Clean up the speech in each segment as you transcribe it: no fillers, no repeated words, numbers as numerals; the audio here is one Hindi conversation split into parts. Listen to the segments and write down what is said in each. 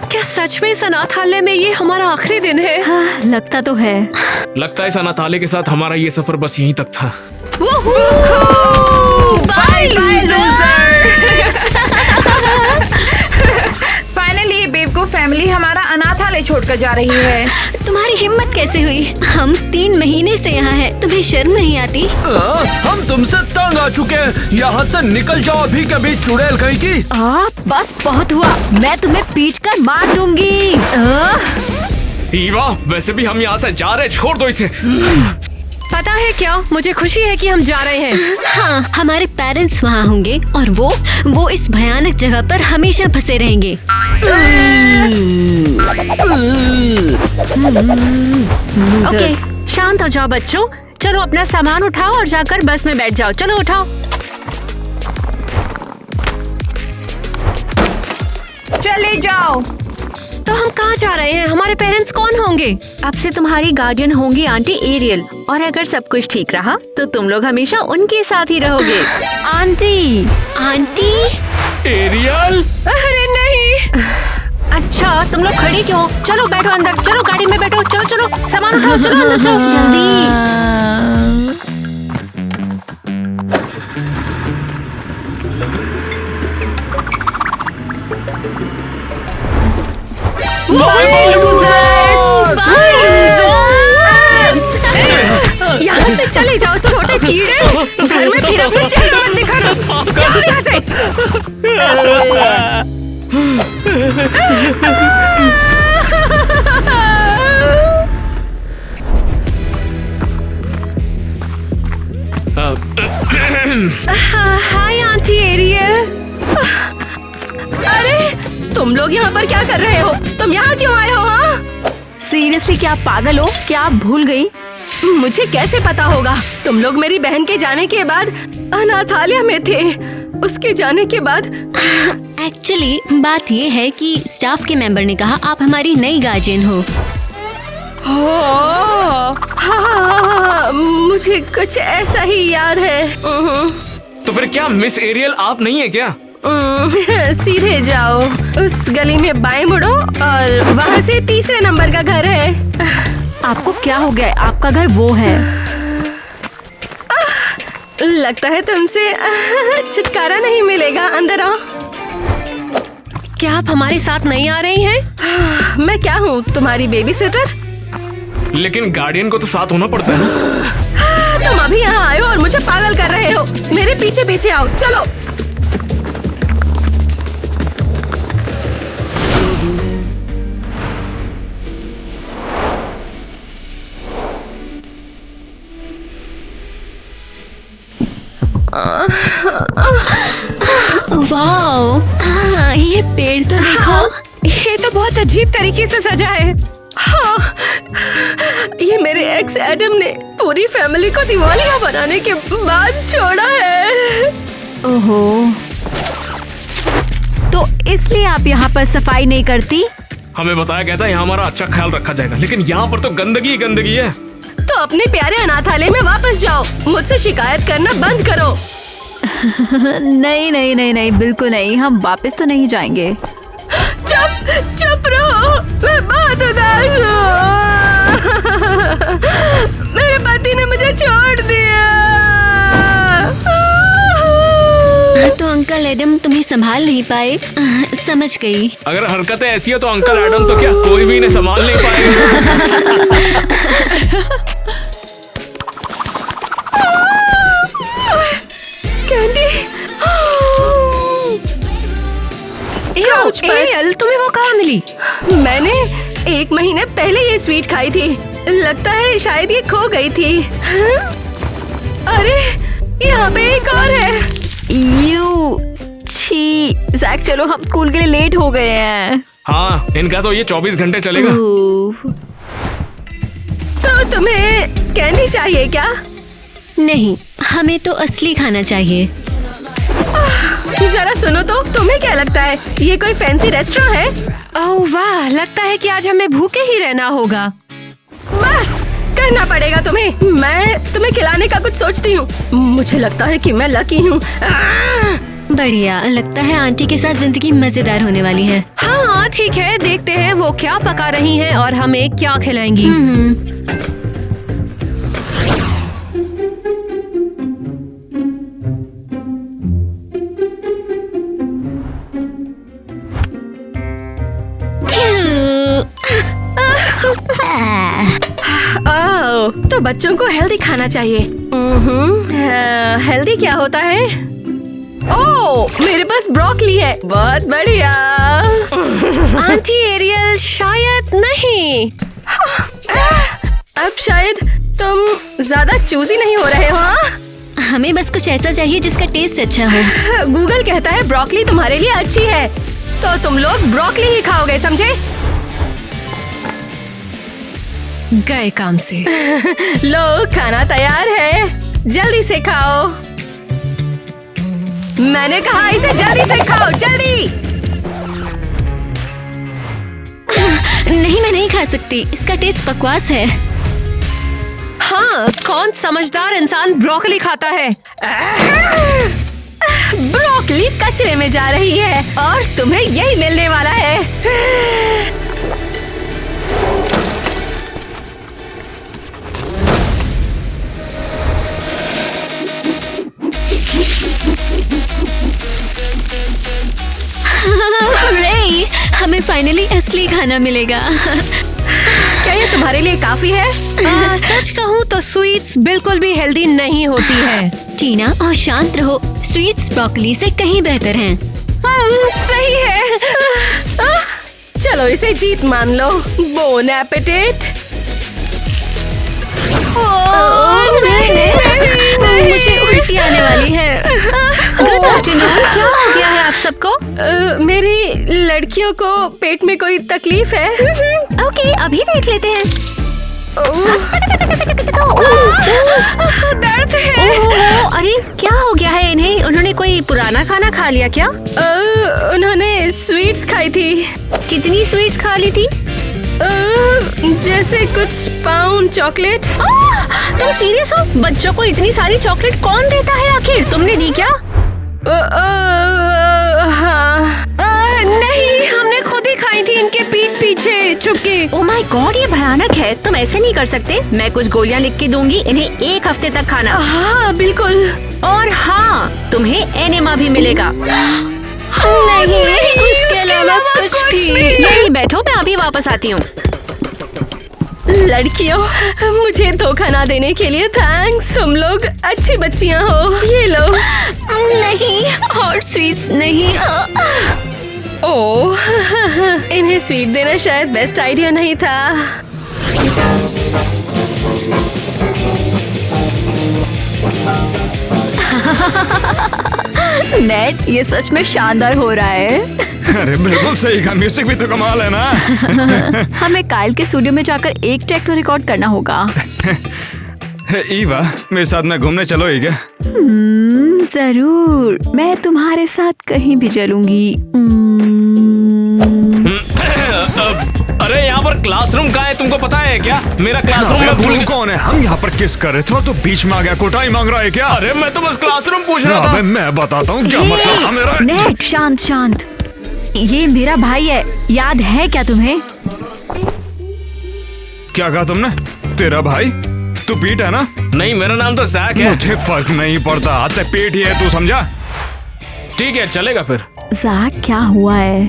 क्या सच में इस अनाथालय में ये हमारा आखिरी दिन है? हाँ, लगता तो है। लगता है इस अनाथालय के साथ हमारा ये सफर बस यहीं तक था। बाय फाइनली बेवकूफ फैमिली हमारा अनाथालय छोड़कर जा रही है। तुम्हारी हिम्मत कैसे हुई? हम 3 महीने से यहाँ हैं। तुम्हें शर्म नहीं आती? हम तुमसे तंग आ चुके हैं। यहाँ से निकल जाओ अभी के अभी, चुड़ैल कहीं की। बस बहुत हुआ, मैं तुम्हें पीट कर मार दूंगी। ईवा, वैसे भी हम यहाँ से जा रहे, छोड़ दो इसे। पता है क्या, मुझे खुशी है कि हम जा रहे हैं। हाँ, हमारे पेरेंट्स वहाँ होंगे और वो इस भयानक जगह पर हमेशा फंसे रहेंगे। ओके, शांत हो जाओ बच्चों। चलो अपना सामान उठाओ और जाकर बस में बैठ जाओ। चलो उठाओ। चले जाओ। तो हम कहाँ जा रहे हैं? हमारे पेरेंट्स कौन होंगे? अब से तुम्हारी गार्डियन होंगी आंटी एरियल, और अगर सब कुछ ठीक रहा तो तुम लोग हमेशा उनके साथ ही रहोगे। आंटी। आंटी? एरियल? अरे नहीं। अच्छा, तुम लोग खड़ी क्यों? चलो बैठो अंदर, चलो गाड़ी में बैठो, चलो चलो सामान उठाओ, चलो अंदर चलो जल्दी। यहाँ से चले जाओ छोटे कीड़े। घर में फिर अपने चेहरा मत दिखाना। जाओ यहाँ से। Hi aunty Ariel. अरे तुम लोग यहाँ पर क्या कर रहे हो? तुम यहाँ क्यों आए हो? हाँ, सीरियसली क्या आप पागल हो? क्या आप भूल गई? मुझे कैसे पता होगा? तुम लोग मेरी बहन के जाने के बाद अनाथालय में थे। उसके जाने के बाद एक्चुअली बात ये है कि स्टाफ के मेंबर ने कहा आप हमारी नई गार्जियन हो। हाँ, मुझे कुछ ऐसा ही याद है। तो फिर क्या मिस एरियल आप नहीं है क्या? सीधे जाओ, उस गली में बाएं मुड़ो और वहाँ से 3रे नंबर का घर है। आपको क्या हो गया? आपका घर वो है। लगता है तुमसे छुटकारा नहीं मिलेगा। अंदर आओ। क्या आप हमारे साथ नहीं आ रही हैं? मैं क्या हूँ, तुम्हारी बेबी सिटर? लेकिन गार्डियन को तो साथ होना पड़ता है ना। तुम अभी यहाँ आए हो और मुझे पागल कर रहे हो। मेरे पीछे पीछे आओ, चलो। वाओ, ये पेड़ तो देखो। ये तो बहुत अजीब तरीके से सजा है। हाँ, ये मेरे एक्स एडम ने पूरी फैमिली को दिवालिया बनाने के बाद छोड़ा है। ओहो, तो इसलिए आप यहाँ पर सफाई नहीं करती? हमें बताया गया था यहाँ हमारा अच्छा ख्याल रखा जाएगा, लेकिन यहाँ पर तो गंदगी ही गंदगी है। तो अपने प्यारे अनाथालय में वापस जाओ। मुझसे शिकायत करना बंद करो। नहीं नहीं नहीं नहीं, बिल्कुल नहीं, हम वापस तो नहीं जाएंगे। चुप रहो, मैं बहुत उदास हूँ। मेरे पति ने मुझे छोड़ दिया। तो अंकल एडम तुम्हें संभाल नहीं पाए? समझ गई। अगर हरकतें ऐसी है तो अंकल एडम तो क्या कोई भी इन्हें संभाल नहीं पाएगा। एरियल, तुम्हें वो कहाँ मिली? मैंने 1 महीने पहले ये स्वीट खाई थी। लगता है शायद ये खो गई थी। अरे यहाँ पे एक और है। छी, जैक चलो, हम स्कूल के लिए लेट हो गए हैं। हाँ, इनका तो ये 24 घंटे चलेगा। तो तुम्हें कैंडी चाहिए क्या? नहीं, हमें तो असली खाना चाहिए। जरा सुनो तो, तुम्हें क्या लगता है ये कोई फैंसी रेस्टोरेंट है? ओह वाह, लगता है कि आज हमें भूखे ही रहना होगा। बस करना पड़ेगा तुम्हें। मैं तुम्हें खिलाने का कुछ सोचती हूँ। मुझे लगता है कि मैं लकी हूँ। बढ़िया, लगता है आंटी के साथ जिंदगी मजेदार होने वाली है। हाँ ठीक है, देखते हैं वो क्या पका रही हैं और हमें क्या खिलाएंगी। ओह, तो बच्चों को हेल्दी खाना चाहिए। हेल्दी क्या होता है? ओह, मेरे पास ब्रोकली है, बहुत बढ़िया। आंटी एरियल शायद नहीं। अब शायद तुम ज्यादा चूजी नहीं हो रहे हो। हाँ? हमें बस कुछ ऐसा चाहिए जिसका टेस्ट अच्छा हो। गूगल कहता है ब्रोकली तुम्हारे लिए अच्छी है, तो तुम लोग ब्रोकली ही खाओगे, समझे? गए काम से। लो, खाना तैयार है, जल्दी से खाओ। मैंने कहा इसे जल्दी से खाओ, जल्दी। नहीं, मैं नहीं खा सकती, इसका टेस्ट बकवास है। हाँ, कौन समझदार इंसान ब्रोकली खाता है? ब्रोकली कचरे में जा रही है और तुम्हें यही मिलने वाला है। रे, हमें फाइनली असली खाना मिलेगा। क्या ये तुम्हारे लिए काफी है? सच कहूँ तो स्वीट्स बिल्कुल भी हेल्दी नहीं होती है। टीना, और शांत रहो, स्वीट्स ब्रोकली से कहीं बेहतर हैं। सही है। चलो इसे जीत मान लो। Bone apatite. मुझे उल्टी आने वाली है। गुड आफ्टरनून, क्या हो गया है आप सबको? मेरी लड़कियों को पेट में कोई तकलीफ है। ओके, अभी देख लेते हैं। दर्द है। अरे क्या हो गया है इन्हें? उन्होंने कोई पुराना खाना खा लिया क्या? उन्होंने स्वीट्स खाई थी। कितनी स्वीट्स खा ली थी? जैसे कुछ पाउंड चॉकलेट। तुम सीरियस हो? बच्चों को इतनी सारी चॉकलेट कौन देता है आखिर? तुमने दी क्या? हाँ। नहीं, हमने खुद ही खाई थी इनके पीठ पीछे छुपके। ओह माय गॉड, ये भयानक है। तुम ऐसे नहीं कर सकते। मैं कुछ गोलियां लिख के दूंगी, इन्हें 1 हफ्ते तक खाना। हाँ बिल्कुल। और हाँ, तुम्हें एनेमा भी मिलेगा। नहीं, उसके अलावा कुछ भी। यहीं बैठो, मैं अभी वापस आती हूँ। लड़कियों, मुझे धोखा ना देने के लिए थैंक्स। तुम लोग अच्छी बच्चियां हो। ये लो। नहीं, और स्वीट्स नहीं। ओह, इन्हें स्वीट देना शायद बेस्ट आइडिया नहीं था। नेट, ये सच में शानदार हो रहा है। अरे बिल्कुल सही कहा, म्यूजिक भी तो कमाल है ना। हमें काइल के स्टूडियो में जाकर एक ट्रैक तो रिकॉर्ड करना होगा। ईवा, मेरे साथ में घूमने चलोगी क्या? जरूर, मैं तुम्हारे साथ कहीं भी चलूंगी। अरे यहाँ पर क्लासरूम कहाँ है, तुमको पता है क्या? मेरा क्लासरूम में भूल तू कौन है? हम यहाँ पर किस कर रहे थे और तू बीच में आ गया, कोटाई मांग रहा है क्या? अरे मैं तो बस क्लासरूम पूछ रहा था। अबे मैं बताता हूँ क्या मतलब था मेरा। नेट, शांत शांत। ये मेरा भाई है, याद है क्या तुम्हें? क्या कहा तुमने? तेरा भाई? तू पीट है ना? नहीं, मेरा नाम तो जैक है। मुझे फर्क नहीं पड़ता, आज से पेट ही है, तू समझा? ठीक है, चलेगा फिर। जैक, क्या हुआ है?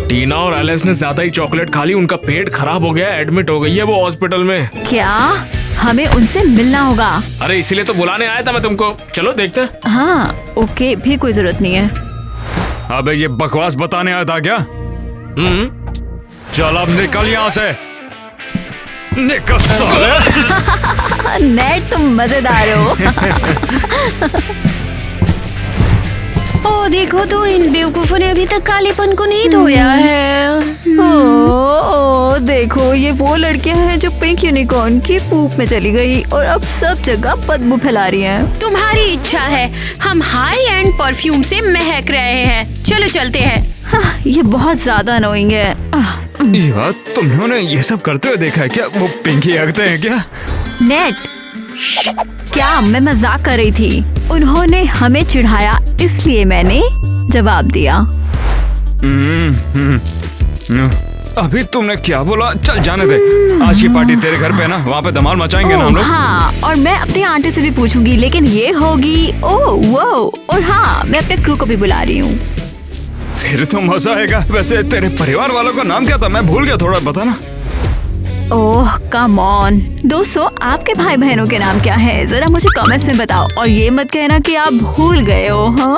टीना और एलिस ने ज्यादा ही चॉकलेट खा ली, उनका पेट खराब हो गया, एडमिट हो गई है वो हॉस्पिटल में। क्या? हमें उनसे मिलना होगा। अरे इसीलिए तो बुलाने आया था मैं तुमको। चलो देखते हैं। हाँ ओके, भी कोई जरूरत नहीं है। अबे ये बकवास बताने आया था क्या? चल अब निकल यहाँ से, निकल साले। नेट, तुम मजेदार हो। ओ देखो तो, इन बेवकूफों ने अभी तक कालेपन को नहीं धोया है। ओ, देखो, ये वो लड़कियां हैं जो पिंक यूनिकॉर्न की पूप में चली गई और अब सब जगह बदबू फैला रही हैं। तुम्हारी इच्छा है, हम हाई एंड परफ्यूम से महक रहे हैं। चलो चलते हैं। हाँ, ये बहुत ज्यादा अनोइंग है। ईवा, तुमने ये सब करते हुए देखा है क्या? वो पिंकी हगते हैं क्या? नेट, क्या? मैं मजाक कर रही थी। उन्होंने हमें चिढ़ाया, इसलिए मैंने जवाब दिया। अभी तुमने क्या बोला? चल जाने दे, आज की पार्टी तेरे घर पे ना, वहाँ पे धमाल मचाएंगे ना हम लोग। हाँ, और मैं अपनी आंटी से भी पूछूंगी, लेकिन ये होगी ओह वो। और हाँ, मैं अपने क्रू को भी बुला रही हूँ। फिर तो मजा आएगा। वैसे तेरे परिवार वालों का नाम क्या था? मैं भूल गया, थोड़ा बताना। ओह कम ऑन। दोस्तों, आपके भाई बहनों के नाम क्या है? जरा मुझे कमेंट्स में बताओ, और ये मत कहना कि आप भूल गए हो। हाँ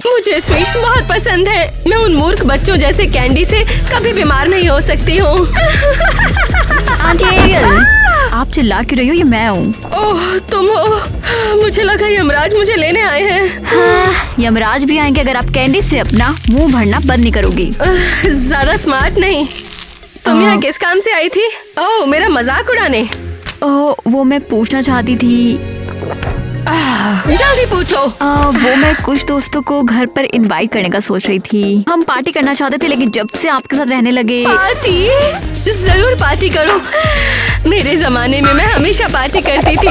मुझे स्वीट्स बहुत पसंद है। मैं उन मूर्ख बच्चों जैसे कैंडी से कभी बीमार नहीं हो सकती हूँ। आंटी एरियल, आप चिल्ला क्यों रही हो? ये मैं हूँ। ओह तुम हो? मुझे लगा यमराज मुझे लेने आए हैं। हाँ, यमराज भी आएंगे अगर आप कैंडी से अपना मुंह भरना बंद नहीं करोगी। ज्यादा स्मार्ट नहीं। तुम यहाँ किस काम से आई थी? ओह मेरा मजाक उड़ाने? ओह वो मैं पूछना चाहती थी। जल्दी पूछो। वो मैं कुछ दोस्तों को घर पर इनवाइट करने का सोच रही थी। हम पार्टी करना चाहते थे, लेकिन जब से आपके साथ रहने लगे। पार्टी? जरूर पार्टी करो। मेरे जमाने में मैं हमेशा पार्टी करती थी।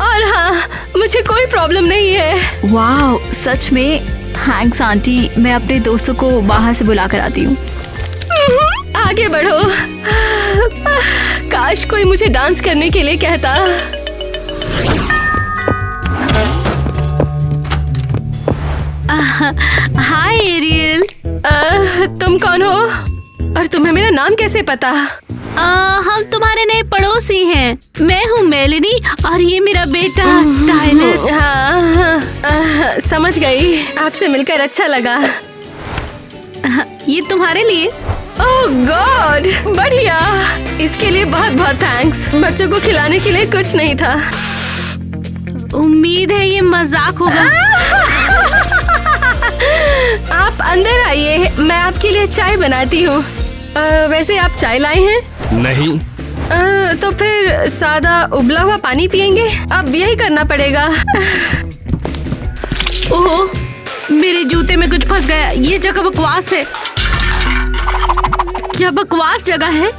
और हाँ, मुझे कोई प्रॉब्लम नहीं है। वाह, सच में थैंक्स आंटी। मैं अपने दोस्तों को बाहर से बुला कर आती हूँ। आगे बढ़ो। काश कोई मुझे डांस करने के लिए कहता। हाय एरियल। तुम कौन हो और तुम्हें मेरा नाम कैसे पता? हम तुम्हारे नए पड़ोसी हैं। मैं हूँ मेलिनी और ये मेरा बेटा टाइलर। हाँ, समझ गई। आपसे मिलकर अच्छा लगा। ये तुम्हारे लिए। ओह गॉड, बढ़िया। इसके लिए बहुत बहुत थैंक्स। बच्चों को खिलाने के लिए कुछ नहीं था। उम्मीद है ये मजाक होगा। आप अंदर आइए, मैं आपके लिए चाय बनाती हूँ। वैसे आप चाय लाए हैं? नहीं। तो फिर सादा उबला हुआ पानी पियेंगे? अब यही करना पड़ेगा। ओह, मेरे जूते में कुछ फंस गया। ये जगह बकवास है। क्या बकवास जगह है?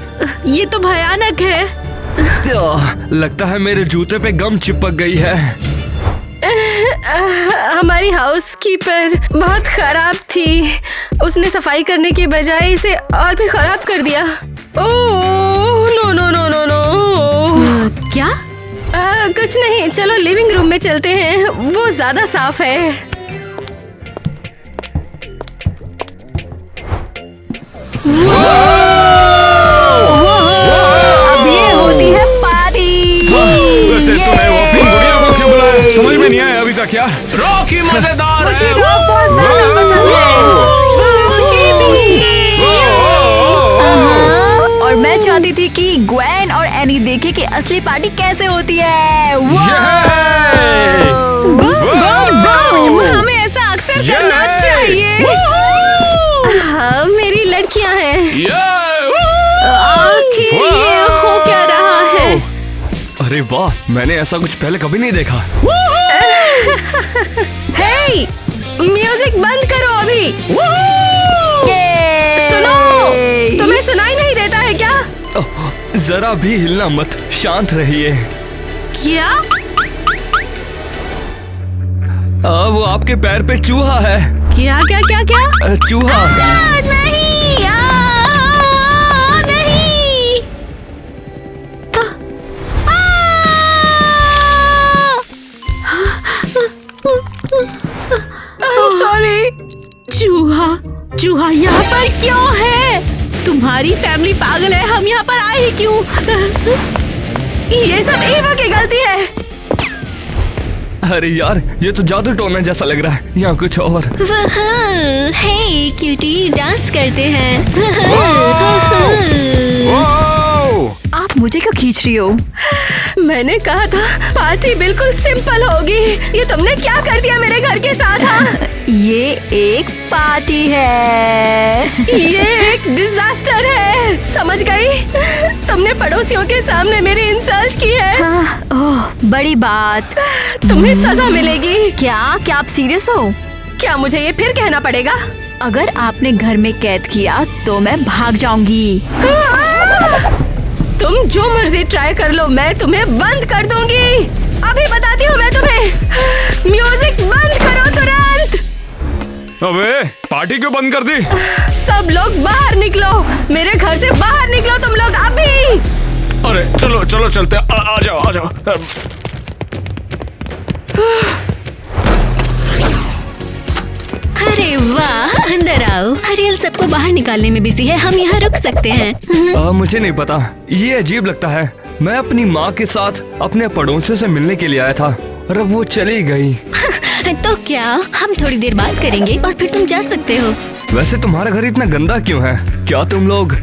ये तो भयानक है। लगता है मेरे जूते पे गम चिपक गई है। हमारी हाउसकीपर बहुत खराब थी। उसने सफाई करने के बजाय इसे और भी खराब कर दिया। Oh no no no no no. क्या? कुछ नहीं, चलो लिविंग रूम में चलते हैं, वो ज्यादा साफ है। अब ये होती है पार्टी। वैसे तूने वो अपनी बुढ़िया को क्यों बुलाया? समझ में नहीं आया अभी तक यार। रॉकी मजेदार मुझे है। रॉक बहुत ज्यादा पसंद है। और मैं चाहती थी कि ग्वेन और एनी देखे कि असली पार्टी कैसे होती है। हमें ऐसा अक्सर करना चाहिए। हाँ, मेरी लड़कियां हैं। आखिर ये हो क्या रहा है? अरे वाह, मैंने ऐसा कुछ पहले कभी नहीं देखा। हे, म्यूजिक बंद करो अभी। सुनो, तुम्हें सुनाई नहीं देता है क्या? जरा भी हिलना मत, शांत रहिए। क्या? वो आपके पैर पे चूहा है। क्या क्या क्या क्या? चूहा। नहीं, नहीं। I'm sorry। चूहा यहाँ पर क्यों है? तुम्हारी फैमिली पागल है। हम यहाँ पर आए ही क्यों? ये सब ईवा की गलती है। अरे यार, ये तो जादू टोना जैसा लग रहा है। यहाँ कुछ और। हे क्यूटी, डांस करते हैं। आप मुझे क्यों खींच रही हो? मैंने कहा था पार्टी बिल्कुल सिंपल होगी। ये तुमने क्या कर दिया मेरे घर के साथ? हाँ? ये एक पार्टी है। ये एक डिजास्टर है, समझ गई? तुमने पड़ोसियों के सामने मेरी इंसल्ट की है। ओह, बड़ी बात। तुम्हें सजा मिलेगी। क्या आप सीरियस हो? क्या मुझे ये फिर कहना पड़ेगा? अगर आपने घर में कैद किया तो मैं भाग जाऊंगी। तुम जो मर्जी ट्राई कर लो, मैं तुम्हें बंद कर दूंगी। अभी बताती हूँ मैं तुम्हें। म्यूजिक बंद करो तुरंत। अबे पार्टी क्यों बंद कर दी? सब लोग बाहर निकलो, मेरे घर से बाहर निकलो तुम लोग अभी। अरे चलो चलो चलते, आ जाओ आ जाओ। अरे वाह, अंदर आओ। हरियल सबको बाहर निकालने में बिजी है, हम यहाँ रुक सकते हैं। मुझे नहीं पता, ये अजीब लगता है। मैं अपनी माँ के साथ अपने पड़ोसियों से मिलने के लिए आया था और अब वो चली गई। तो क्या हम थोड़ी देर बात करेंगे और फिर तुम जा सकते हो। वैसे तुम्हारा घर इतना गंदा क्यों है? क्या तुम लोग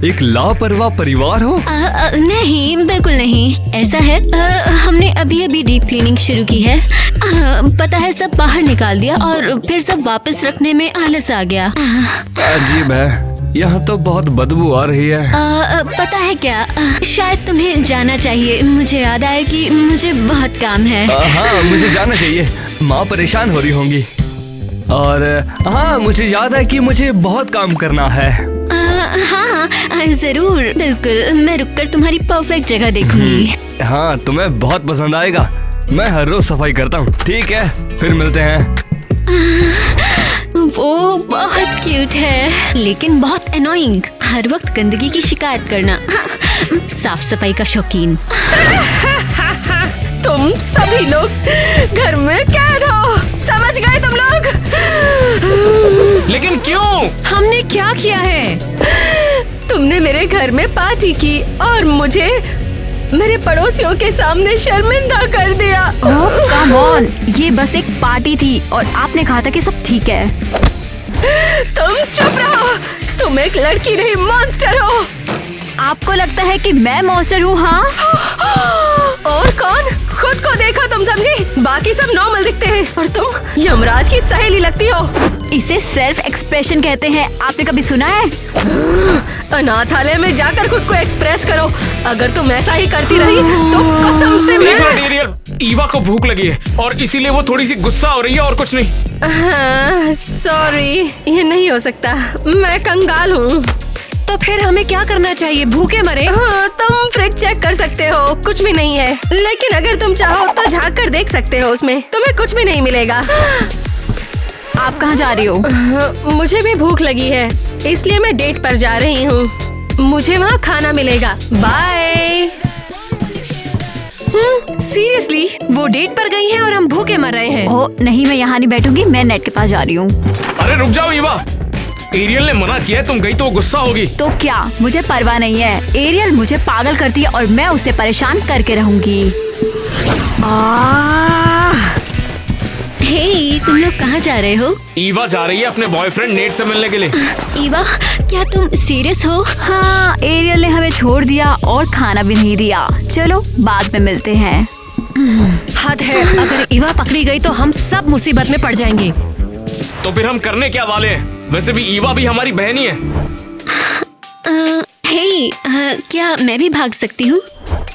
एक लापरवाह परिवार हो? नहीं, बिल्कुल नहीं। ऐसा है, हमने अभी अभी डीप क्लीनिंग शुरू की है। पता है, सब बाहर निकाल दिया और फिर सब वापस रखने में आलस आ गया। अजीब है, यहाँ तो बहुत बदबू आ रही है। पता है क्या, शायद तुम्हें जाना चाहिए। मुझे याद आया कि मुझे बहुत काम है। हाँ, मुझे जाना चाहिए। माँ परेशान हो रही होंगी। और हाँ, मुझे याद है कि मुझे बहुत काम करना है। हाँ, जरूर, बिल्कुल। मैं रुककर तुम्हारी परफेक्ट जगह देखूंगी। हाँ, तुम्हें बहुत पसंद आएगा। मैं हर रोज सफाई करता हूँ। ठीक है, फिर मिलते हैं। वो बहुत क्यूट है, लेकिन बहुत अनोइंग। हर वक्त गंदगी की शिकायत करना। साफ सफाई का शौकीन। तुम सभी लोग घर में कैद हो, समझ गए तुम लोग? लेकिन क्यों? हमने क्या किया है? तुमने मेरे घर में पार्टी की और मुझे मेरे पड़ोसियों के सामने शर्मिंदा कर दिया। ओह कम ऑन, ये बस एक पार्टी थी और आपने कहा था कि सब ठीक है। तुम चुप रहो, तुम एक लड़की नहीं मॉन्स्टर हो। आपको लगता है कि मैं मॉन्स्टर हूँ? हाँ, और कौन? खुद को देखो, तुम समझी? बाकी सब नॉर्मल दिखते हैं और तुम यमराज की सहेली लगती हो। इसे सेल्फ एक्सप्रेशन कहते हैं। आपने कभी सुना है? अनाथालय में जाकर खुद को एक्सप्रेस करो। अगर तुम ऐसा ही करती रही तो कसम से मैं... एक मिनट एरियल, ईवा को भूख लगी है और इसीलिए वो थोड़ी सी गुस्सा हो रही है और कुछ नहीं। सॉरी, ये नहीं हो सकता, मैं कंगाल हूँ। तो फिर हमें क्या करना चाहिए? भूखे मरे? हाँ, तुम फ्रिज चेक कर सकते हो, कुछ भी नहीं है। लेकिन अगर तुम चाहो तो झांक कर देख सकते हो, उसमें तुम्हें कुछ भी नहीं मिलेगा। आप कहाँ जा रही हो? मुझे भी भूख लगी है, इसलिए मैं डेट पर जा रही हूँ। मुझे वहाँ खाना मिलेगा। बाय। सीरियसली, वो डेट पर गई हैं और हम भूखे मर रहे हैं। ओह नहीं, मैं यहाँ नहीं बैठूंगी, मैं नेट के पास जा रही हूँ। अरे रुक जाओ ईवा, एरियल ने मना किया है, तुम गई तो वो गुस्सा होगी। तो क्या, मुझे परवाह नहीं है। एरियल मुझे पागल करती है और मैं उसे परेशान करके रहूंगी। हे, तुम लोग कहाँ जा रहे हो? ईवा जा रही है अपने बॉयफ्रेंड नेट से मिलने के लिए। ईवा, क्या तुम सीरियस हो? हाँ, एरियल ने हमें छोड़ दिया और खाना भी नहीं दिया। चलो बाद में मिलते हैं। हद है, अगर ईवा पकड़ी गई तो हम सब मुसीबत में पड़ जाएंगे। तो फिर हम करने क्या वाले हैं? वैसे भी ईवा भी हमारी बहन ही है। हे, क्या मैं भी भाग सकती हूँ?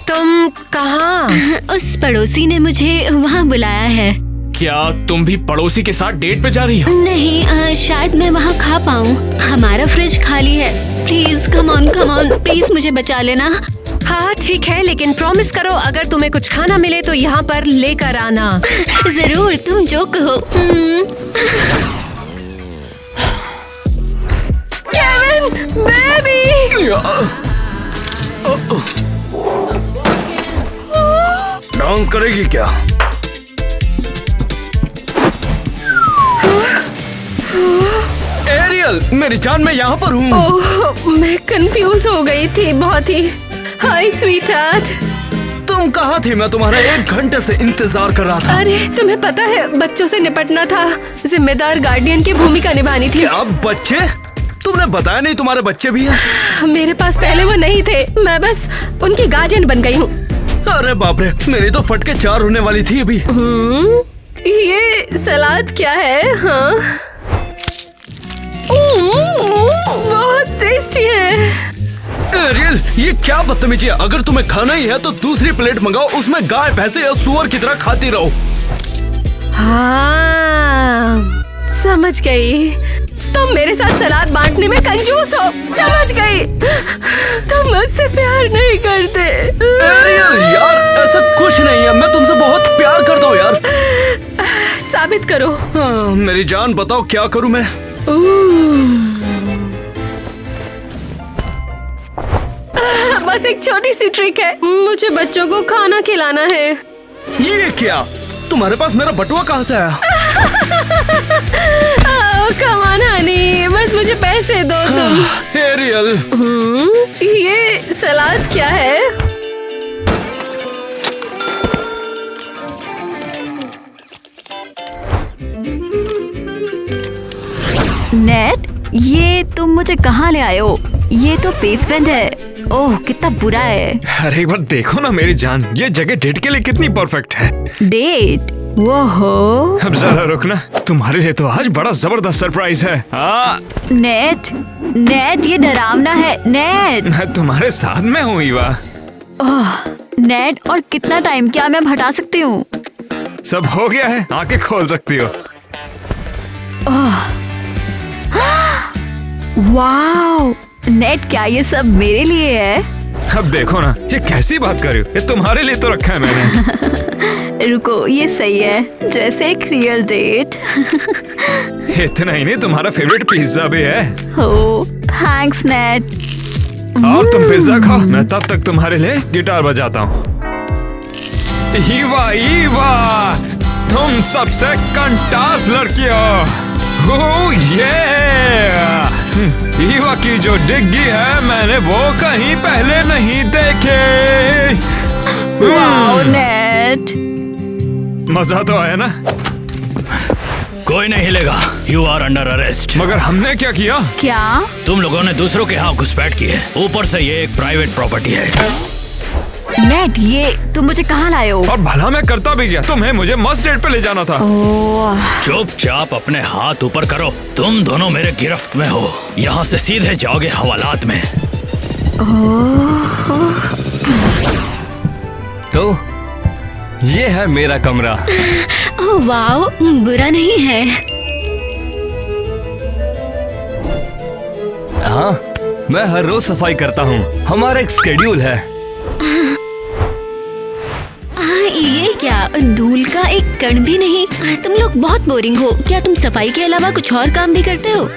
तुम कहाँ? उस पड़ोसी ने मुझे वहाँ बुलाया है। क्या तुम भी पड़ोसी के साथ डेट पे जा रही हो? नहीं, शायद मैं वहाँ खा पाऊँ। हमारा फ्रिज खाली है। प्लीज कम ऑन, प्लीज मुझे बचा लेना। हाँ ठीक है, लेकिन प्रॉमिस करो अगर तुम्हें कुछ खाना मिले तो यहाँ पर लेकर आना। जरूर, तुम जो कहो। Kevin, baby. डांस करेगी क्या? एरियल, मेरी जान, मैं यहाँ पर हूँ। ओह, मैं कंफ्यूज हो गई थी बहुत ही। हाय स्वीटहार्ट। तुम कहाँ थी? मैं तुम्हारा 1 घंटे से इंतजार कर रहा था। अरे तुम्हें पता है, बच्चों से निपटना था, जिम्मेदार गार्डियन की भूमिका निभानी थी। क्या बच्चे? तुमने बताया नहीं तुम्हारे बच्चे भी हैं? मेरे पास पहले वो नहीं थे, मैं बस उनकी गार्डियन बन गई हूँ। अरे बाप रे, मेरी तो फटके 4 होने वाली थी अभी। ये सलाद क्या है? हाँ, बहुत टेस्टी है। एरियल, ये क्या बदतमीजी है? अगर तुम्हें खाना ही है तो दूसरी प्लेट मंगाओ, उसमें गाय भैंसे या सुअर की तरह खाती रहो। हाँ, समझ गई। तुम मेरे साथ सलाद बांटने में कंजूस हो, समझ गई। तुम मुझसे प्यार नहीं करते। अरे यार ऐसा कुछ नहीं है, मैं तुमसे बहुत प्यार करता हूँ यार। साबित करो। मेरी जान बताओ क्या करूँ मैं? बस एक छोटी सी ट्रिक है, मुझे बच्चों को खाना खिलाना है। ये क्या? तुम्हारे पास मेरा बटुआ कहाँ से आया? कम ऑन हनी, बस मुझे पैसे दो तुम। एरियल, ये सलाद क्या है? नेट, ये तुम मुझे कहाँ ले आए हो? ये तो बेसमेंट है। ओह कितना बुरा है। अरे एक बार देखो ना मेरी जान, ये जगह डेट के लिए कितनी परफेक्ट है। डेट? वो हो। अब जरा रुकना, तुम्हारे लिए तो आज बड़ा जबरदस्त सरप्राइज है। नेट, नेट ये डरावना है। नेट, मैं तुम्हारे साथ में हूँ ईवा। ओह नेट, और कितना टाइम? क्या मैं अब हटा सकती हूँ? सब हो गया है, आंखें खोल सकती हो। वाओ नेट, क्या ये सब मेरे लिए है? अब देखो ना, ये कैसी बात कर रही हो? ये तुम्हारे लिए तो रखा है मैंने। रुको, ये सही है, जैसे एक रियल डेट। इतना ही नहीं, तुम्हारा फेवरेट पिज्जा भी है। हो थैंक्स नेट। और तुम पिज्जा खाओ, मैं तब तक तुम्हारे लिए गिटार बजाता हूँ। ईवा ईवा, तुम सबसे कंटास लड़की हो। ओह ये ईवा की जो डिग्गी है, मैंने वो कहीं पहले नहीं देखे। वाओ नेट, मजा तो आया ना? कोई नहीं हिलेगा। You are under arrest. मगर हमने क्या किया? क्या? तुम लोगों ने दूसरों के यहाँ घुसपैठ की है, ऊपर से ये एक प्राइवेट प्रॉपर्टी है। नेट, ये तुम मुझे कहाँ लाए हो? और भला मैं करता भी गया, तुम्हें मुझे मस्ट डेट पे ले जाना था। चुपचाप अपने हाथ ऊपर करो। तुम दोनों मेरे गिरफ्त में हो। यहाँ से सीधे जाओगे हवालात में। तो ये है मेरा कमरा। ओह वाओ, बुरा नहीं है। हाँ, मैं हर रोज सफाई करता हूँ, हमारा एक स्केड्यूल है। ये क्या, धूल का एक कण भी नहीं? तुम लोग बहुत बोरिंग हो। क्या तुम सफाई के अलावा कुछ और काम भी करते हो?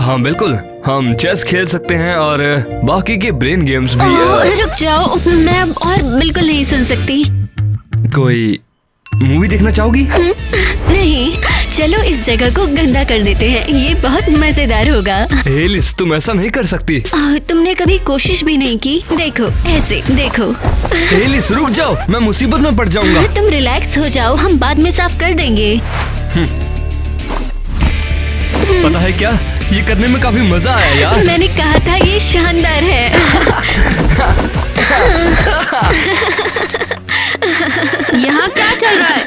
हाँ बिल्कुल, हम चेस खेल सकते हैं और बाकी के ब्रेन गेम्स भी। रुक जाओ, मैं अब और बिल्कुल नहीं सुन सकती। कोई मूवी देखना चाहोगी? नहीं, चलो इस जगह को गंदा कर देते हैं, ये बहुत मजेदार होगा। एलिस, तुम ऐसा नहीं कर सकती। तुमने कभी कोशिश भी नहीं की। देखो, ऐसे देखो। एलिस रुक जाओ, मैं मुसीबत में पड़ जाऊंगा। तुम रिलैक्स हो जाओ, हम बाद में साफ कर देंगे। पता है क्या, ये करने में काफी मजा आया यार। मैंने कहा था ये शानदार है। यहाँ क्या चल रहा है?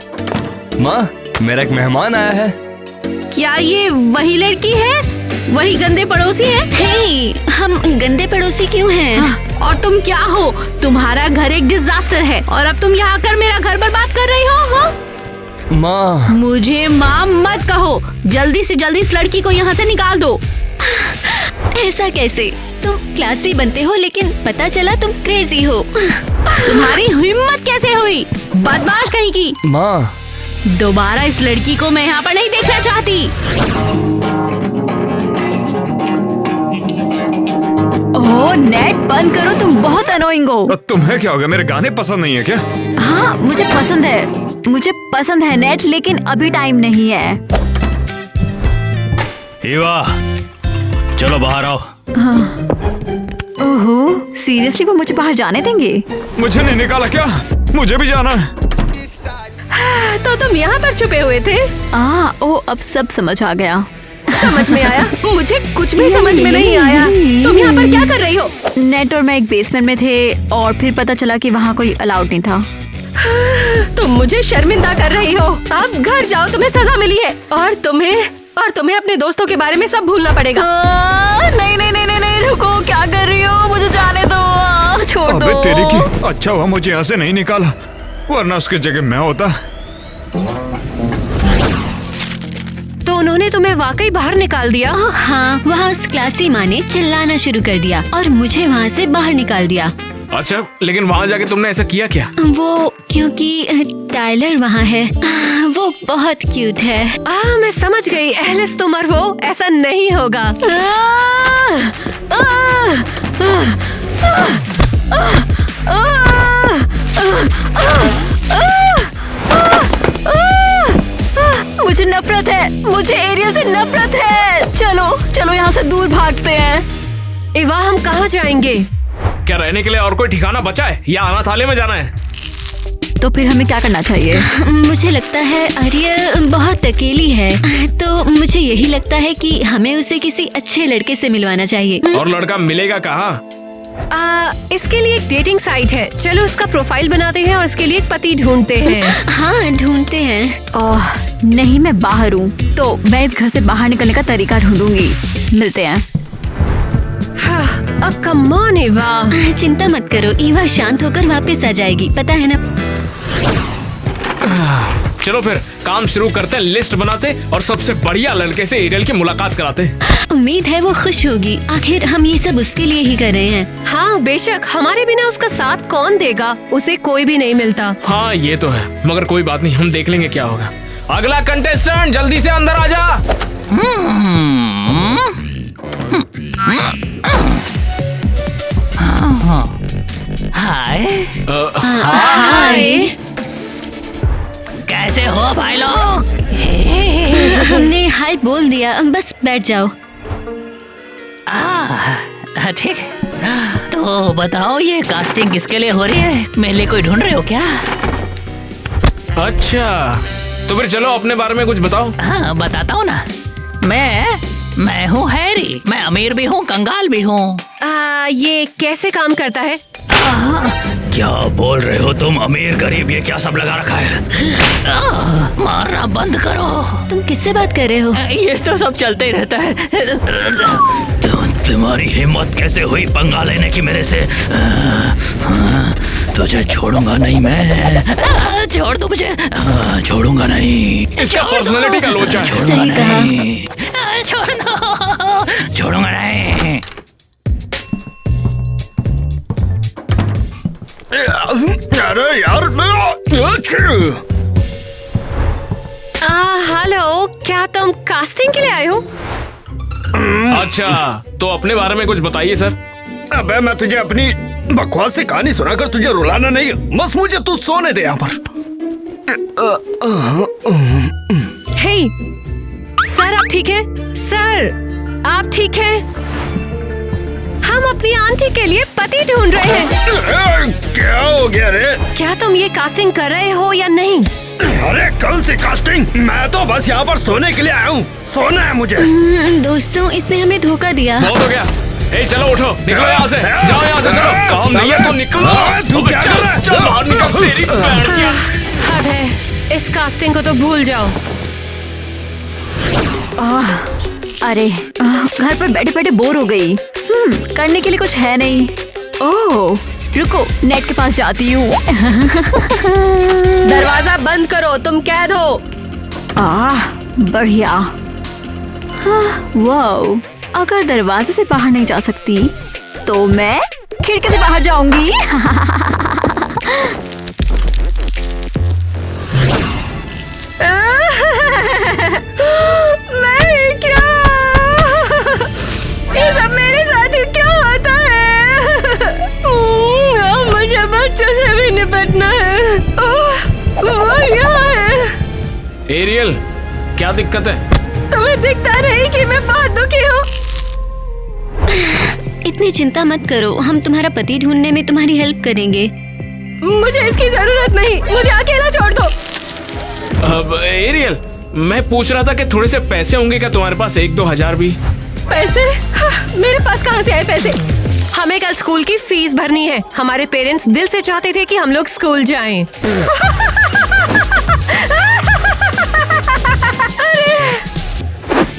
माँ, मेरा एक मेहमान आया है। क्या ये वही लड़की है? वही गंदे पड़ोसी है? हे, हम गंदे पड़ोसी क्यों हैं? और तुम क्या हो? तुम्हारा घर एक डिजास्टर है और अब तुम यहाँ आकर मेरा घर बर्बाद कर रही हो? हाँ? माँ, मुझे माँ मत कहो, जल्दी से जल्दी इस लड़की को यहाँ से निकाल दो। ऐसा कैसे? तुम क्लासी बनते हो लेकिन पता चला तुम क्रेजी हो। तुम्हारी हिम्मत कैसे हुई? बदमाश कहीं की। माँ, दोबारा इस लड़की को मैं यहाँ पर नहीं देखना चाहती। ओह नेट, बंद करो, तुम बहुत अनोइंग हो। तुम्हें क्या हो गया? मेरे गाने पसंद नहीं है क्या? हाँ मुझे पसंद है, मुझे पसंद है नेट, लेकिन अभी टाइम नहीं है। ईवा, चलो बाहर आओ। ओहो, सीरियसली वो मुझे बाहर जाने देंगे? मुझे नहीं निकाला क्या? मुझे भी जाना है। तो तुम यहाँ पर छुपे हुए थे? ओह अब सब समझ आ गया। समझ में आया? मुझे कुछ भी समझ में नहीं आया। तुम यहाँ पर क्या कर रही हो? नेट और मैं एक बेसमेंट में थे और फिर पता चला कि वहाँ कोई अलाउड नहीं था। तुम मुझे शर्मिंदा कर रही हो। अब घर जाओ, तुम्हें सजा मिली है और तुम्हें अपने दोस्तों के बारे में सब भूलना पड़ेगा। नहीं नहीं नहीं नहीं, रुको, क्या कर रही हो? मुझे जाने दो, छोड़ दो। अबे तेरी की, अच्छा हुआ मुझे यहाँ से नहीं निकाला, वरना उसकी जगह मैं होता। तो उन्होंने ने तुम्हें वाकई बाहर निकाल दिया? ओह हाँ, वहाँ उस क्लासी माँ ने चिल्लाना शुरू कर दिया और मुझे वहाँ से बाहर निकाल दिया। अच्छा, लेकिन वहाँ जाके तुमने ऐसा किया क्या? वो क्योंकि टाइलर वहाँ है, वो बहुत क्यूट है। मैं समझ गई। एलिस तुम और वो ऐसा नहीं होगा। मुझे नफरत है, मुझे एरियल से नफरत है। चलो चलो यहाँ से दूर भागते हैं। इवा, हम कहाँ जाएंगे? क्या रहने के लिए और कोई ठिकाना बचा है या अनाथालय में जाना है? तो फिर हमें क्या करना चाहिए? मुझे लगता है आर्य बहुत अकेली है, तो मुझे यही लगता है कि हमें उसे किसी अच्छे लड़के से मिलवाना चाहिए। और लड़का मिलेगा कहाँ? इसके लिए एक डेटिंग साइट है। चलो उसका प्रोफाइल बनाते हैं और इसके लिए एक पति ढूंढते हैं। हाँ ढूंढते हैं। ओह नहीं, मैं बाहर हूँ, तो मैं इस घर से बाहर निकलने का तरीका ढूंढूंगी। मिलते हैं। Come on Eva. चिंता मत करो, ईवा शांत होकर वापस आ जाएगी, पता है ना। चलो फिर काम शुरू करते हैं, लिस्ट बनाते और सबसे बढ़िया लड़के से एरियल की मुलाकात कराते। उम्मीद है वो खुश होगी, आखिर हम ये सब उसके लिए ही कर रहे हैं। हाँ बेशक, हमारे बिना उसका साथ कौन देगा? उसे कोई भी नहीं मिलता। हाँ ये तो है, मगर कोई बात नहीं, हम देख लेंगे क्या होगा। अगला कंटेस्टेंट जल्दी से अंदर आ जा। हाय। हाय। कैसे हो भाई लोग? हमने हाय बोल दिया, बस बैठ जाओ। ठीक। तो बताओ ये कास्टिंग किसके लिए हो रही है? मेरे लिए कोई ढूंढ रहे हो क्या? अच्छा, तो फिर चलो अपने बारे में कुछ बताओ। हाँ बताता हूँ ना। मैं हूँ हैरी। मैं अमीर भी हूँ, कंगाल भी हूँ। ये कैसे काम करता है? क्या बोल रहे हो तुम? अमीर गरीब ये क्या सब लगा रखा है? मारना बंद करो। तुम किससे बात कर रहे हो? ये तो सब चलते ही रहता है। तुम्हारी हिम्मत कैसे हुई पंगा लेने की मेरे से? तुझे छोड़ूंगा नहीं मैं। छोड़ दो मुझे। छोड़ूंगा नहीं। इसका पर्सनालिटी का लोचा है। सही कहा। छोड़ दो। छोड़ूंगा नहीं। अरे यार, हेलो, क्या तुम कास्टिंग के लिए आए हो? अच्छा, तो अपने बारे में कुछ बताइए सर। अबे मैं तुझे अपनी बकवास से कहानी सुनाकर तुझे रुलाना नहीं, बस मुझे तू सोने दे यहाँ पर। हे, सर आप ठीक हैं? सर आप ठीक हैं? हम अपनी आंटी के लिए पति ढूंढ रहे हैं। क्या हो गया रे? क्या तुम ये कास्टिंग कर रहे हो या नहीं? अरे कौन सी कास्टिंग? मैं तो बस यहाँ पर सोने के लिए आया हूँ। सोना है मुझे। दोस्तों इसने हमें धोखा दिया। बहुत हो गया। ए चलो उठो, निकलो यहाँ से, जाओ यहाँ से, चलो। काम नहीं है तो निकलो। तू क्या कर रहा है? चल बाहर निकल, तेरी बहन की। हद है, इस कास्टिंग को तो भूल जाओ। अरे घर पर बैठे बैठे बोर हो गई। करने के लिए कुछ है नहीं। ओह रुको, नेट के पास जाती हूँ। दरवाजा बंद करो, तुम कैद हो। बढ़िया। वाओ, अगर दरवाजे से बाहर नहीं जा सकती तो मैं खिड़की से बाहर जाऊंगी। मैं क्या? ये सब मेरे साथ ही क्यों होता है? मुझे बच्चों से भी निपटना है। वो यहाँ है। एरियल, क्या दिक्कत है? तुम्हें दिखता नहीं कि मैं बहुत दुखी हूँ? इतनी चिंता मत करो, हम तुम्हारा पति ढूंढने में तुम्हारी हेल्प करेंगे। मुझे इसकी जरूरत नहीं, मुझे अकेला छोड़ दो। अब एरियल, मैं पूछ रहा था कि थोड़े से पैसे होंगे क्या तुम्हारे पास? 1-2 हजार भी? पैसे? मेरे पास कहाँ से आए पैसे? हमें कल स्कूल की फीस भरनी है। हमारे पेरेंट्स दिल से चाहते थे कि हम लोग स्कूल जाएं।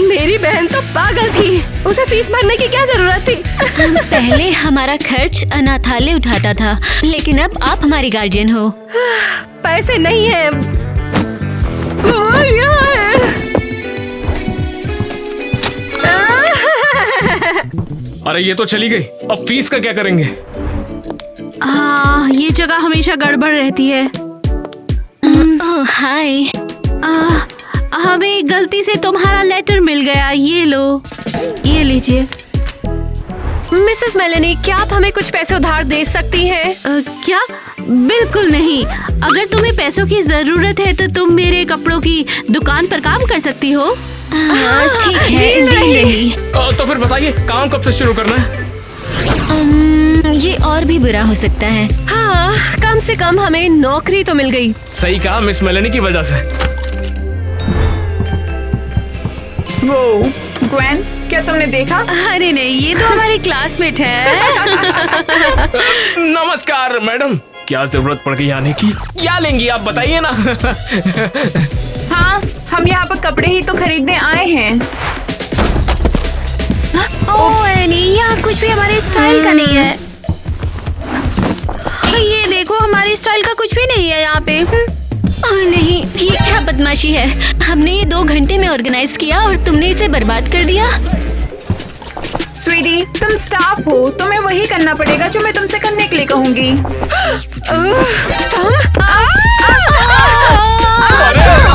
मेरी बहन तो पागल थी, उसे फीस भरने की क्या जरूरत थी? पहले हमारा खर्च अनाथालय उठाता था, लेकिन अब आप हमारी गार्जियन हो। पैसे नहीं है। वो यहाँ है। अरे ये तो चली गई, अब फीस का क्या करेंगे? हाँ, ये जगह हमेशा गड़बड़ रहती है। ओह हाय। हमें गलती से तुम्हारा लेटर मिल गया, ये लो, ये लीजिए। मिसेस मेलेनी, क्या आप हमें कुछ पैसे उधार दे सकती हैं? क्या? बिल्कुल नहीं। अगर तुम्हें पैसों की जरूरत है तो तुम मेरे कपड़ों की दुकान पर काम कर सकती हो। ठीक है, दे रही। तो फिर बताइए काम कब से शुरू करना है? ये और भी बुरा हो सकता है। हाँ, कम से कम हमें नौकरी तो मिल गई। सही कहा, मिस मेलेनी की वजह से। वो ग्वेन, क्या तुमने देखा? अरे नहीं, ये तो हमारी क्लासमेट है। नमस्कार मैडम, क्या जरूरत पड़ गई आने की? क्या लेंगी आप बताइए ना। हाँ, हम यहाँ पर कपड़े ही तो खरीदने आए हैं। ओह एनी, यहाँ कुछ भी हमारे स्टाइल का नहीं है। ये देखो, हमारे स्टाइल का कुछ भी नहीं है यहाँ पे। नहीं, ये क्या बदमाशी है। हमने ये 2 घंटे में ऑर्गेनाइज किया और तुमने इसे बर्बाद कर दिया। स्वीटी, तुम स्टाफ हो, तुम्हें वही करना पड़ेगा जो मैं तुमसे करने के लिए कहूँगी। अरे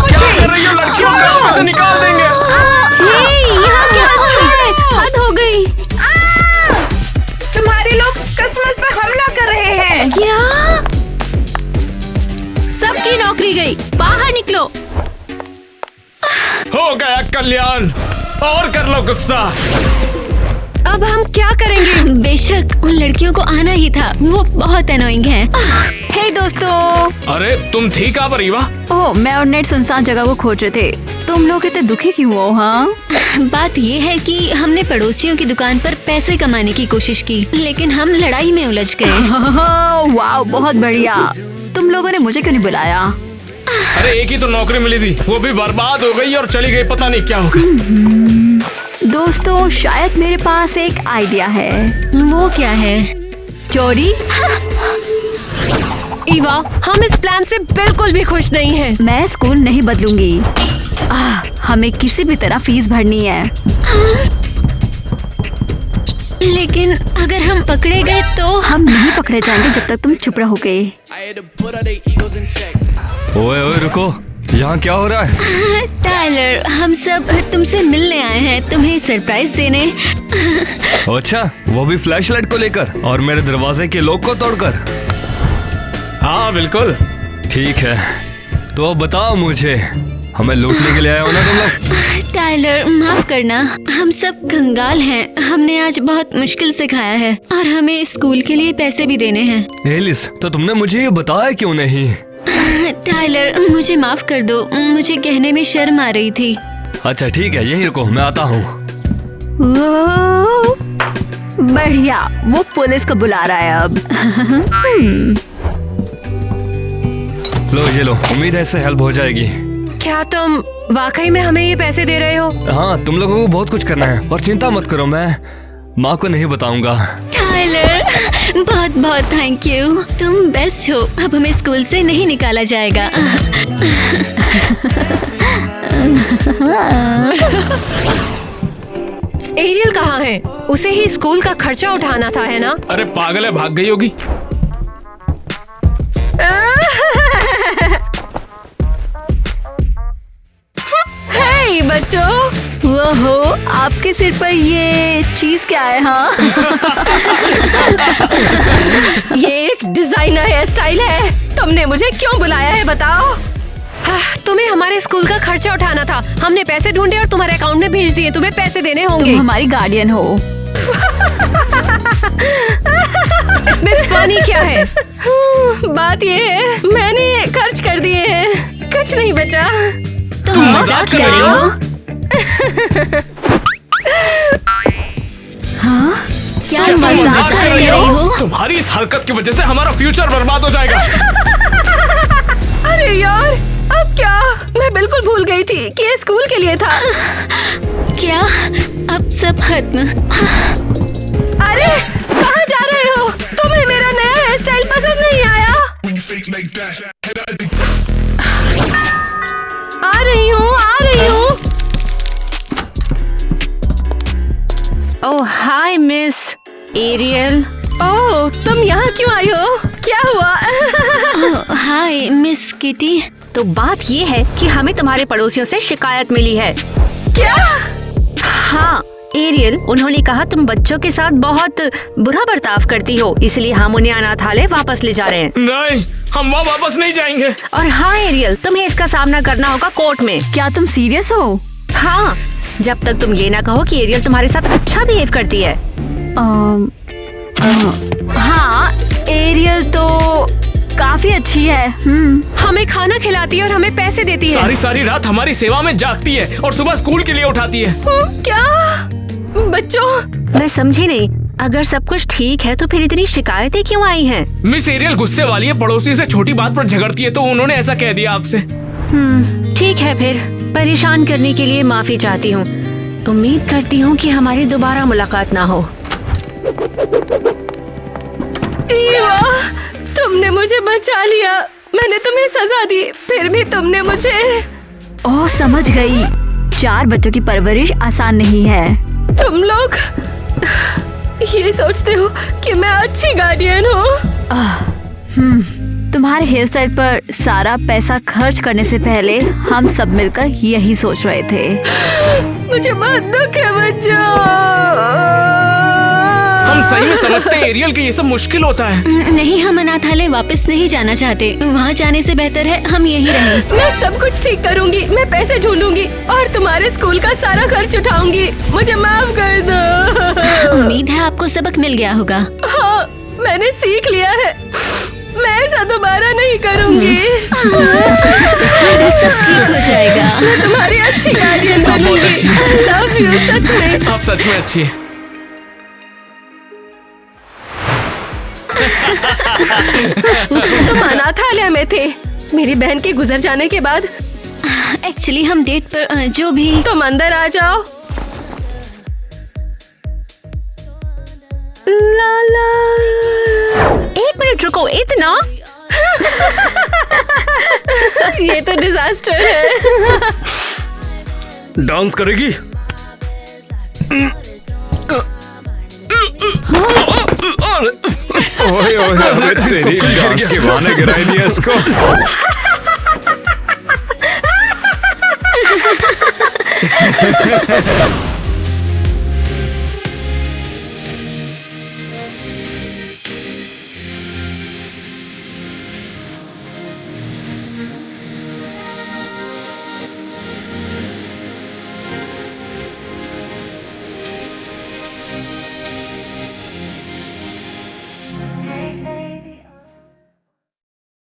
क्या कर रही हो लड़कियों को? यहाँ से निकाल देंगे। यहाँ क्या हद हो गई। तुम्हारे लोग कस्टमर्स पर हमला कर रहे हैं। क्या? सबकी नौकरी गई, बाहर निकलो। हो गया कल्याण, और कर लो गुस्सा। अब हम क्या करेंगे? बेशक उन लड़कियों को आना ही था, वो बहुत अनोइंग है। हे दोस्तों। अरे तुम थी कहाँ पर ईवा? ओह, मैं और नेट सुनसान जगह को खोज रहे थे। तुम लोग इतने दुखी क्यों हो? हाँ, बात ये है कि हमने पड़ोसियों की दुकान पर पैसे कमाने की कोशिश की, लेकिन हम लड़ाई में उलझ गए। वाह, बहुत बढ़िया। तुम लोगों ने मुझे क्यों नहीं बुलाया? अरे एक ही तो नौकरी मिली थी, वो भी बर्बाद हो गई और चली गई, पता नहीं क्या होगा। दोस्तों, शायद मेरे पास एक आइडिया है। वो क्या है? चोरी? ईवा, हम इस प्लान से बिल्कुल भी खुश नहीं हैं। मैं स्कूल नहीं बदलूंगी। हमें किसी भी तरह फीस भरनी है। लेकिन अगर हम पकड़े गए तो? हम नहीं पकड़े जाएंगे जब तक तुम चुप रहोगे। ओए ओए रुको, यहाँ क्या हो रहा है? टाइलर, हम सब तुमसे मिलने आए हैं, तुम्हें सरप्राइज देने। अच्छा, वो भी फ्लैशलाइट को लेकर और मेरे दरवाजे के लॉक को तोड़कर? हाँ बिल्कुल। ठीक है, तो अब बताओ मुझे, हमें लूटने के लिए आए हो ना तुम लोग? टाइलर, माफ करना, हम सब कंगाल हैं। हमने आज बहुत मुश्किल से खाया है और हमें स्कूल के लिए पैसे भी देने हैं। एलिस, तो तुमने मुझे ये बताया क्यों नहीं? टाइलर, मुझे माफ कर दो, मुझे कहने में शर्म आ रही थी। अच्छा ठीक है, यहीं रुको, मैं आता हूँ। बढ़िया, वो पुलिस को बुला रहा है अब। लो ये लो, उम्मीद है इससे हेल्प हो जाएगी। क्या तुम वाकई में हमें ये पैसे दे रहे हो? हाँ, तुम लोगों को बहुत कुछ करना है और चिंता मत करो, मैं माँ को नहीं बताऊंगा। टाइलर, बहुत बहुत थैंक यू, तुम बेस्ट हो। अब हमें स्कूल से नहीं निकाला जाएगा। एरियल कहाँ है? उसे ही स्कूल का खर्चा उठाना था, है ना? अरे पागल है, भाग गई होगी। हे बच्चों, वो हो, आपके सिर पर ये चीज क्या है? हाँ। ये एक डिजाइनर हेयर स्टाइल है। तुमने मुझे क्यों बुलाया है बताओ? तुम्हें हमारे स्कूल का खर्चा उठाना था, हमने पैसे ढूंढे और तुम्हारे अकाउंट में भेज दिए। तुम्हें पैसे देने होंगे। तुम हमारी गार्डियन हो। इसमें फनी क्या है? बात ये है, मैंने खर्च कर दिए हैं, कुछ नहीं बचा। तुम मजाक कर रही हो? हाँ? क्या तुम मजाक कर रही हो? तुम्हारी इस हरकत की वजह से हमारा फ्यूचर बर्बाद हो जाएगा। अरे यार, अब क्या? मैं बिल्कुल भूल गई थी कि ये स्कूल के लिए था। क्या अब सब खत्म? अरे कहाँ जा रहे हो? तुम्हें मेरा नया हेयर स्टाइल पसंद नहीं आया? आ रही हूँ। ओह हाय मिस, एरियल। ओह, तुम यहाँ क्यों आई हो? क्या हुआ? Hi miss kitty. तो बात ये है कि हमें तुम्हारे पड़ोसियों से शिकायत मिली है। क्या? हाँ एरियल, उन्होंने कहा तुम बच्चों के साथ बहुत बुरा बर्ताव करती हो, इसलिए हम उन्हें अनाथालय वापस ले जा रहे हैं। नहीं, हम वहाँ वापस नहीं जाएंगे। और हाँ एरियल, तुम्हें इसका सामना करना होगा कोर्ट में। क्या तुम सीरियस हो? हाँ, जब तक तुम ये ना कहो कि एरियल तुम्हारे साथ अच्छा बिहेव करती है। हाँ, एरियल तो काफी अच्छी है। हमें खाना खिलाती है और हमें पैसे देती है। सारी रात हमारी सेवा में जागती है और सुबह स्कूल के लिए उठाती है। क्या? बच्चों, मैं समझी नहीं। अगर सब कुछ ठीक है तो फिर इतनी शिकायतें क्यों आई हैं? मिस एरियल गुस्से वाली है, पड़ोसी से छोटी बात पर झगड़ती है, तो उन्होंने ऐसा कह दिया आपसे। ठीक है, फिर परेशान करने के लिए माफी चाहती हूँ। उम्मीद करती हूँ कि हमारी दोबारा मुलाकात ना हो। ईवा, तुमने मुझे बचा लिया। मैंने तुम्हें सजा दी, फिर भी तुमने मुझे। ओह, समझ गई। 4 बच्चों की परवरिश आसान नहीं है। तुम लोग ये सोचते हो कि मैं अच्छी गार्डियन हूँ? तुम्हारे हेयर स्टाइल पर सारा पैसा खर्च करने से पहले हम सब मिलकर यही सोच रहे थे। मुझे बहुत दुख है बच्चों। हम सही में समझते हैं एरियल कि ये सब मुश्किल होता है। नहीं, हम अनाथालय वापस नहीं जाना चाहते। वहाँ जाने से बेहतर है हम यहीं रहें। मैं सब कुछ ठीक करूँगी। मैं पैसे ढूंढूंगी और तुम्हारे स्कूल का सारा खर्च उठाऊंगी। मुझे माफ कर दो। उम्मीद है आपको सबक मिल गया होगा। हाँ, मैंने सीख लिया है। मैं ऐसा दोबारा नहीं करूँगी। सब ठीक हो जाएगा। मैं तुम्हारी अच्छी गार्डियन बनूंगी। I love you, सच में। आप सच में अच्छी है। तुम अनाथालय में थे मेरी बहन के गुजर जाने के बाद। एक्चुअली हम डेट पर जो भी। तुम अंदर आ जाओ। लाला, 1 मिनट रुको। इतना ये तो डिजास्टर है। डांस करेगी? ओए ओए, अबे तेरी डांस के बहाने गिराई दिया इसको।